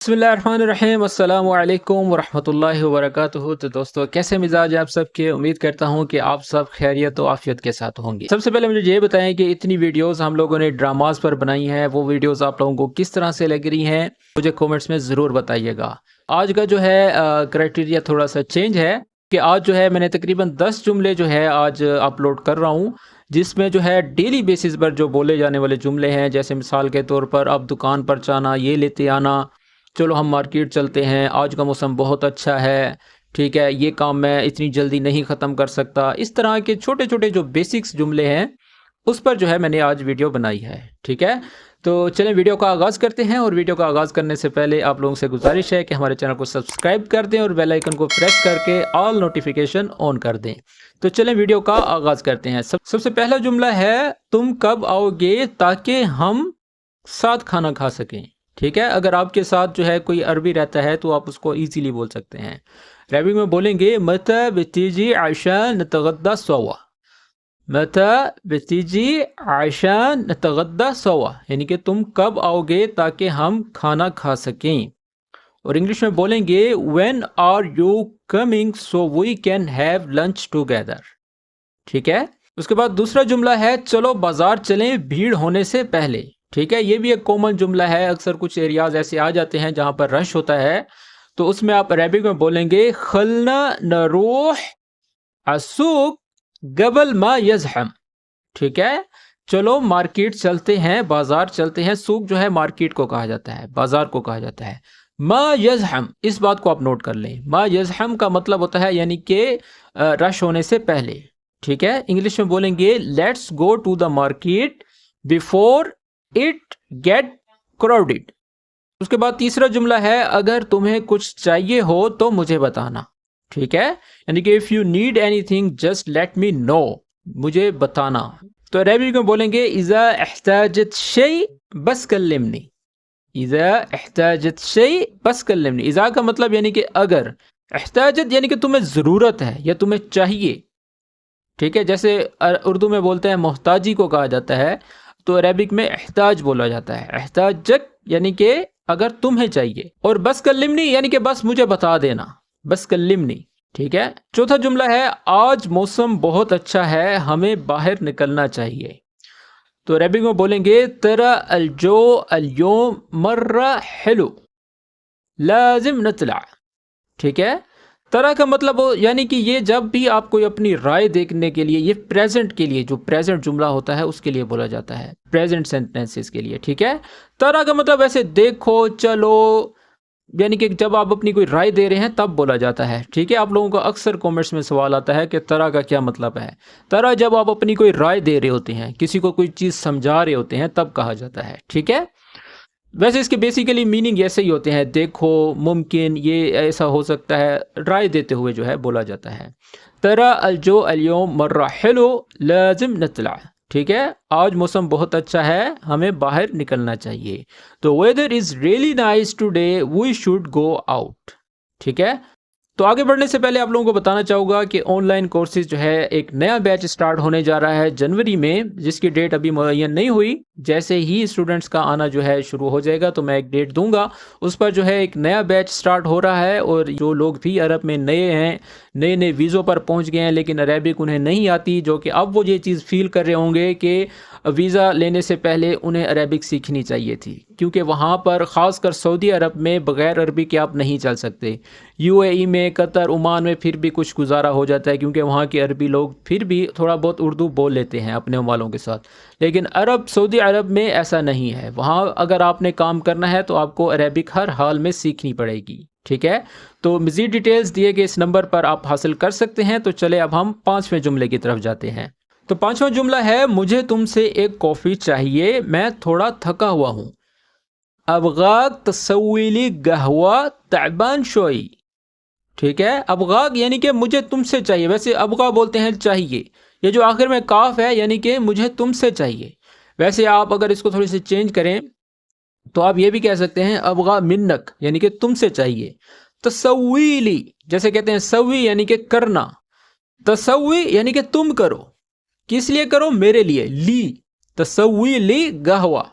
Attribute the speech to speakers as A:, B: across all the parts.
A: बिस्मिल्लाहिर्रहमानिर्रहीम अस्सलाम वालेकुम वरहमतुल्लाहि वबरकातुहू। तो दोस्तों, कैसे मिजाज आप सबके? उम्मीद करता हूँ कि आप सब खैरियत और आफियत के साथ होंगे। सबसे पहले मुझे ये बताएं कि इतनी वीडियोस हम लोगों ने ड्रामास पर बनाई हैं, वो वीडियोस आप लोगों को किस तरह से लग रही हैं, मुझे कमेंट्स में ज़रूर बताइएगा। आज का जो है क्राइटेरिया थोड़ा सा चेंज है कि आज जो है मैंने तकरीबन 10 जुमले जो है आज अपलोड कर रहा हूँ, जिसमें जो है डेली बेसिस पर जो बोले जाने वाले जुमले हैं। जैसे मिसाल के तौर पर, अब दुकान पर जाना, ये लेते आना, चलो हम मार्केट चलते हैं, आज का मौसम बहुत अच्छा है, ठीक है, ये काम मैं इतनी जल्दी नहीं ख़त्म कर सकता। इस तरह के छोटे छोटे जो बेसिक्स जुमले हैं उस पर जो है मैंने आज वीडियो बनाई है, ठीक है। तो चलें वीडियो का आगाज़ करते हैं। और वीडियो का आगाज़ करने से पहले आप लोगों से गुजारिश है कि हमारे चैनल को सब्सक्राइब कर दें और बेल आइकन को प्रेस करके ऑल नोटिफिकेशन ऑन कर दें। तो चलें वीडियो का आगाज़ करते हैं। सबसे पहला जुमला है, तुम कब आओगे ताकि हम साथ खाना खा सकें। ठीक है, अगर आपके साथ जो है कोई अरबी रहता है तो आप उसको इजीली बोल सकते हैं। अरबी में बोलेंगे मता बितीजी आशान नतगद्दा सवा, मता बितीजी आशान नतगद्दा सवा, यानी कि तुम कब आओगे ताकि हम खाना खा सकें। और इंग्लिश में बोलेंगे when are you coming so we can have lunch together. ठीक है, उसके बाद दूसरा जुमला है, चलो बाजार चलें भीड़ होने से पहले। ठीक है, ये भी एक कॉमन जुमला है। अक्सर कुछ एरियाज ऐसे आ जाते हैं जहां पर रश होता है, तो उसमें आप अरबिक में बोलेंगे खलना नरूह असुक गबल मा यज़हम। ठीक है, चलो मार्केट चलते हैं, बाजार चलते हैं। सूक जो है मार्केट को कहा जाता है, बाजार को कहा जाता है। मा यज़हम, इस बात को आप नोट कर लें। मा यज़हम का मतलब होता है यानी कि रश होने से पहले। ठीक है, इंग्लिश में बोलेंगे let's go to the market before it get crowded. उसके बाद तीसरा जुमला है, अगर तुम्हें कुछ चाहिए हो तो मुझे बताना। ठीक है, यानी कि if you need anything just let me know, मुझे बताना। तो अरबी में बोलेंगे इज़ा एहताजत शै बस कल्लिमनी, इज़ा एहताजत शै बस कल्लिमनी। इज़ा का मतलब यानी कि अगर, एहताजत यानी कि तुम्हें ज़रूरत है या तुम्हें चाहिए। ठीक है, जैसे उर्दू में बोलते हैं मोहताजी को कहा जाता है, तो अरबिक में एहताज बोला जाता है। एहताजक यानी कि अगर तुम्हें चाहिए, और बस कल्लिमनी यानी कि बस मुझे बता देना, बस कल्लिमनी। ठीक है, चौथा जुमला है, आज मौसम बहुत अच्छा है, हमें बाहर निकलना चाहिए। तो अरबिक में बोलेंगे तरा अलजो अलयोम मर्रा हेलो लाजिम नतला। ठीक है, तरह का मतलब यानी कि ये जब भी आप कोई अपनी राय देखने के लिए, ये प्रेजेंट के लिए, जो प्रेजेंट जुमला होता है उसके लिए बोला जाता है, प्रेजेंट सेंटेंसेस के लिए। ठीक है, तरह का मतलब ऐसे देखो, चलो, यानी कि जब आप अपनी कोई राय दे रहे हैं तब बोला जाता है। ठीक है, आप लोगों को अक्सर कमेंट्स में सवाल आता है कि तरह का क्या मतलब है। तरह जब आप अपनी कोई राय दे रहे होते हैं, किसी को कोई चीज़ समझा रहे होते हैं, तब कहा जाता है। ठीक है, वैसे इसके बेसिकली मीनिंग ऐसे ही होते हैं, देखो, मुमकिन, ये ऐसा हो सकता है, राय देते हुए जो है बोला जाता है। तरा अलजो अलयोम मर्रा हेलो लाजिम नतला। ठीक है, आज मौसम बहुत अच्छा है, हमें बाहर निकलना चाहिए। तो weather is really nice today we should go out. ठीक है, तो आगे बढ़ने से पहले आप लोगों को बताना चाहूँगा कि ऑनलाइन कोर्सेज जो है एक नया बैच स्टार्ट होने जा रहा है जनवरी में, जिसकी डेट अभी मुअय्यन नहीं हुई। जैसे ही स्टूडेंट्स का आना जो है शुरू हो जाएगा तो मैं एक डेट दूंगा, उस पर जो है एक नया बैच स्टार्ट हो रहा है। और जो लोग भी अरब में नए हैं, नए नए वीज़ों पर पहुंच गए हैं लेकिन अरबिक उन्हें नहीं आती, जो कि अब वो ये चीज़ फील कर रहे होंगे कि वीज़ा लेने से पहले उन्हें अरबिक सीखनी चाहिए थी, क्योंकि वहाँ पर ख़ासकर सऊदी अरब में बग़ैर अरबी के आप नहीं चल सकते। यूएई में, कतर, ओमान में फिर भी कुछ गुजारा हो जाता है, क्योंकि वहाँ के अरबी लोग फिर भी थोड़ा बहुत उर्दू बोल लेते हैं अपने वालों के साथ। लेकिन सऊदी अरब में ऐसा नहीं है। वहाँ अगर आपने काम करना है तो आपको अरबिक हर हाल में सीखनी पड़ेगी। ठीक है, तो मज़ीद डिटेल्स दिए गए इस नंबर पर आप हासिल कर सकते हैं। तो चले अब हम 5वें जुमले की तरफ जाते हैं। तो 5वां जुमला है, मुझे तुमसे एक कॉफ़ी चाहिए, मैं थोड़ा थका हुआ हूँ। अबगाक तसवीली गहवा तैबान शोई। ठीक है, अबगाक यानी कि मुझे तुमसे चाहिए। वैसे अबगा बोलते हैं चाहिए, ये जो आखिर में काफ है यानी कि मुझे तुमसे चाहिए। वैसे आप अगर इसको थोड़ी सी चेंज करें तो आप ये भी कह सकते हैं अबगा मिन्नक, यानी कि तुमसे चाहिए। तसवीली जैसे कहते हैं, सवी यानी कि करना, तसवी यानी कि तुम करो। किस लिए करो? मेरे लिए। ली, तसवी ली गहवा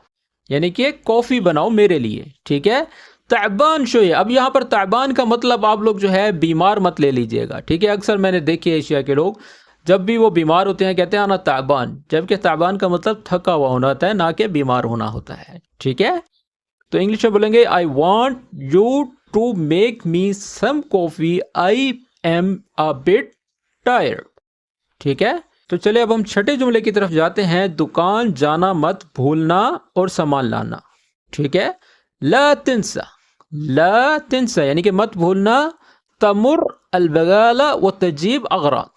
A: यानी कि कॉफ़ी बनाओ मेरे लिए। ठीक है, ताबान शोए। अब यहाँ पर ताबान का मतलब आप लोग जो है बीमार मत ले लीजिएगा, ठीक है। अक्सर मैंने देखे एशिया के लोग जब भी वो बीमार होते हैं कहते हैं आना ताबान, जबकि ताबान का मतलब थका हुआ होना होता है, ना कि बीमार होना होता है, ठीक है। तो इंग्लिश में बोलेंगे I want you to make me some coffee, I am a bit tired, ठीक है। तो चलिए अब हम छठे जुमले की तरफ जाते हैं। दुकान जाना मत भूलना और सामान लाना, ठीक है। ला तिनसा, ला तिनसा यानी कि मत भूलना। तमुर अलबगाला व तजीब अगराद,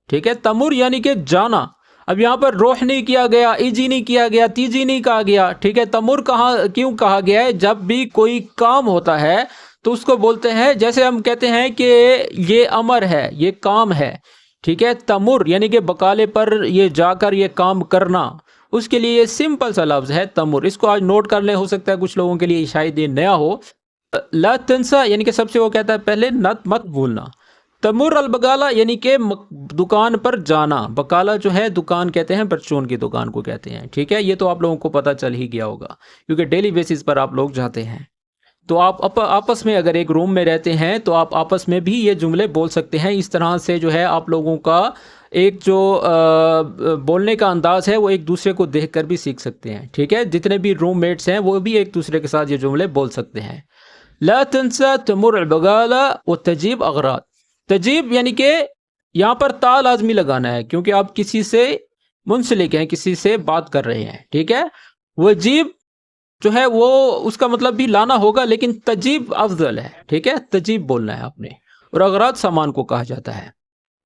A: ठीक है। तमुर यानी कि जाना। अब यहाँ पर रोह नहीं किया गया, इजी नहीं किया गया, तीजी नहीं कहा गया, ठीक है। तमुर क्यों कहा गया है? जब भी कोई काम होता है तो उसको बोलते हैं, जैसे हम कहते हैं कि ये अमर है, ये काम है, ठीक है। तमुर यानी कि बकाले पर ये जाकर ये काम करना, उसके लिए ये सिंपल सा लफ्ज़ है तमुर। इसको आज नोट कर लें, हो सकता है कुछ लोगों के लिए शायद ये नया हो। ला तंसा यानी कि सबसे वो कहता है पहले मत भूलना। तमुर अलबगाला यानी कि दुकान पर जाना। बकाला जो है दुकान कहते हैं, परचून की दुकान को कहते हैं, ठीक है। ये तो आप लोगों को पता चल ही गया होगा क्योंकि डेली बेसिस पर आप लोग जाते हैं। तो आप आपस में अगर एक रूम में रहते हैं तो आप आपस में भी ये जुमले बोल सकते हैं। इस तरह से जो है आप लोगों का एक जो बोलने का अंदाज है वो एक दूसरे को देखकर भी सीख सकते हैं, ठीक है। जितने भी रूममेट्स हैं वो भी एक दूसरे के साथ ये जुमले बोल सकते हैं। ला तंसा तमुर अलबगाला व तजीब अगराद। तजीब यानी कि यहाँ पर ता लाजमी लगाना है क्योंकि आप किसी से मुंसलिक हैं, किसी से बात कर रहे हैं, ठीक है। वजीब जो है वो उसका मतलब भी लाना होगा, लेकिन तजीब अफजल है, ठीक है। तजीब बोलना है आपने। और अगराद सामान को कहा जाता है।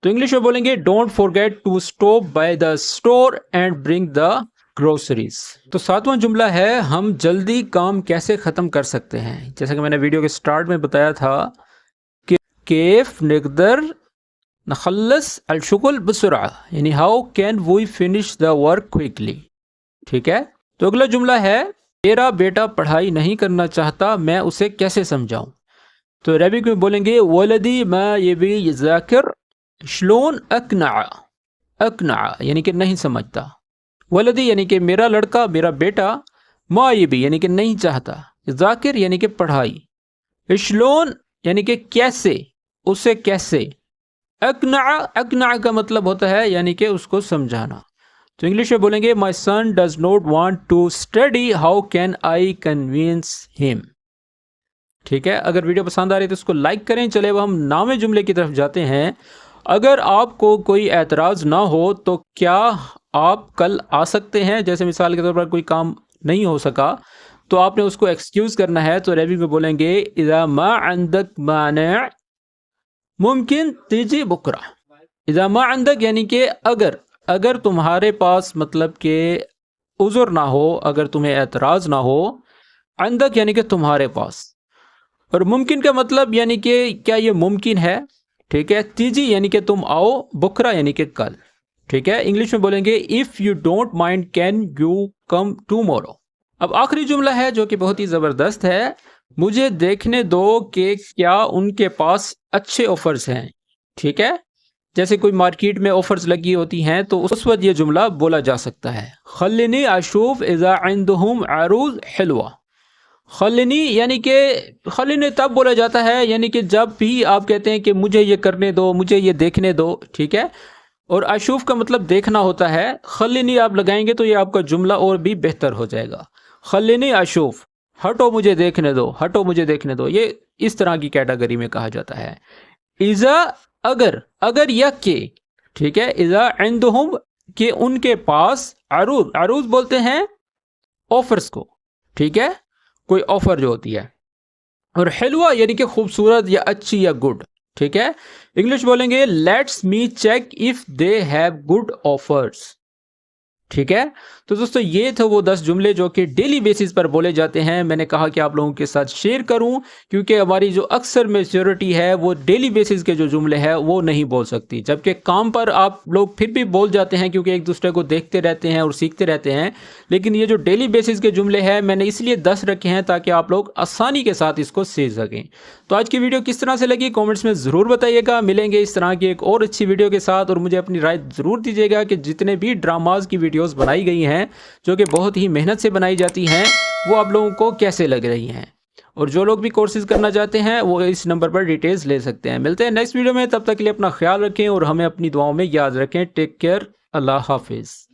A: तो इंग्लिश में बोलेंगे don't forget to stop by the store and bring the groceries. तो सातवां जुमला है हम जल्दी काम कैसे ख़त्म कर सकते हैं। जैसा कि मैंने वीडियो के स्टार्ट में बताया था कि केफ नकदर नखल्लस अलशुगल बसुरा, यानी how can we finish the work quickly, ठीक है। तो अगला जुमला है मेरा बेटा पढ़ाई नहीं करना चाहता, मैं उसे कैसे समझाऊं। तो अरबिक में बोलेंगे वलदी मा यबी ज़ाकिर शलोन अकना। अकना यानी कि नहीं समझता। वलदी यानी कि मेरा लड़का, मेरा बेटा। मा यबी यानी कि नहीं चाहता। ज़ाकिर यानी कि पढ़ाई। शलोन यानी कि कैसे, उसे कैसे। अकना, अकना का मतलब होता है यानी कि उसको समझाना। तो इंग्लिश में बोलेंगे my son does not want to study, how can I convince him, ठीक है। अगर वीडियो पसंद आ रही है तो उसको लाइक करें। चले अब हम नामे जुमले की तरफ जाते हैं। अगर आपको कोई एतराज़ ना हो तो क्या आप कल आ सकते हैं। जैसे मिसाल के तौर पर कोई काम नहीं हो सका तो आपने उसको एक्सक्यूज़ करना है। तो अरबी में बोलेंगे इज़ा मा अंदक माने मुमकिन तीजी बुकरा। इज़ा मा अंदक यानी कि अगर तुम्हारे पास मतलब कि उज़र ना हो, अगर तुम्हें एतराज़ ना हो। अंदक यानी कि तुम्हारे पास। और मुमकिन का मतलब यानी कि क्या ये मुमकिन है, ठीक है। तीजी यानी कि तुम आओ, बुकरा यानी कि कल, ठीक है। इंग्लिश में बोलेंगे if you don't mind can you come tomorrow. अब आखिरी जुमला है जो कि बहुत ही ज़बरदस्त है। मुझे देखने दो कि क्या उनके पास अच्छे ऑफर्स हैं, ठीक है। जैसे कोई मार्केट में ऑफर्स लगी होती हैं तो उस वक्त ये जुमला बोला जा सकता है। खल्लिनी अशूफ इज़ा इंदहुम अरूज हलवा। खल्लिनी यानी कि खल्लिनी तब बोला जाता है यानी कि जब भी आप कहते हैं कि मुझे ये करने दो, मुझे ये देखने दो, ठीक है। और अशूफ का मतलब देखना होता है। खल्लिनी आप लगाएंगे तो ये आपका जुमला और भी बेहतर हो जाएगा। खल्लिनी अशूफ, हटो मुझे देखने दो, हटो मुझे देखने दो, ये इस तरह की कैटेगरी में कहा जाता है। इज़ा अगर या के, ठीक है। इज़ा इंदहुम के उनके पास। अरूज, अरूज बोलते हैं ऑफर्स को, ठीक है, कोई ऑफर जो होती है। और हलवा यानी कि खूबसूरत या अच्छी या गुड, ठीक है। इंग्लिश बोलेंगे let's me check if they have good offers, ठीक है। तो दोस्तों ये थे वो 10 जुमले जो कि डेली बेसिस पर बोले जाते हैं। मैंने कहा कि आप लोगों के साथ शेयर करूं क्योंकि हमारी जो अक्सर मेजॉरिटी है वो डेली बेसिस के जो जुमले हैं वो नहीं बोल सकती, जबकि काम पर आप लोग फिर भी बोल जाते हैं क्योंकि एक दूसरे को देखते रहते हैं और सीखते रहते हैं। लेकिन ये जो डेली बेसिस के जुमले हैं मैंने इसलिए 10 रखे हैं ताकि आप लोग आसानी के साथ इसको सीख सकें। तो आज की वीडियो किस तरह से लगी कॉमेंट्स में ज़रूर बताइएगा। मिलेंगे इस तरह की एक और अच्छी वीडियो के साथ और मुझे अपनी राय ज़रूर दीजिएगा कि जितने भी ड्रामाज की वीडियोस बनाई गई हैं जो कि बहुत ही मेहनत से बनाई जाती हैं वो आप लोगों को कैसे लग रही हैं। اور جو لوگ بھی کورسز کرنا چاہتے ہیں وہ اس نمبر پر ڈیٹیلز لے سکتے ہیں۔ ملتے ہیں نیکسٹ ویڈیو میں، تب تک کے لیے اپنا خیال رکھیں اور ہمیں اپنی دعاؤں میں یاد رکھیں۔ ٹیک کیئر، اللہ حافظ۔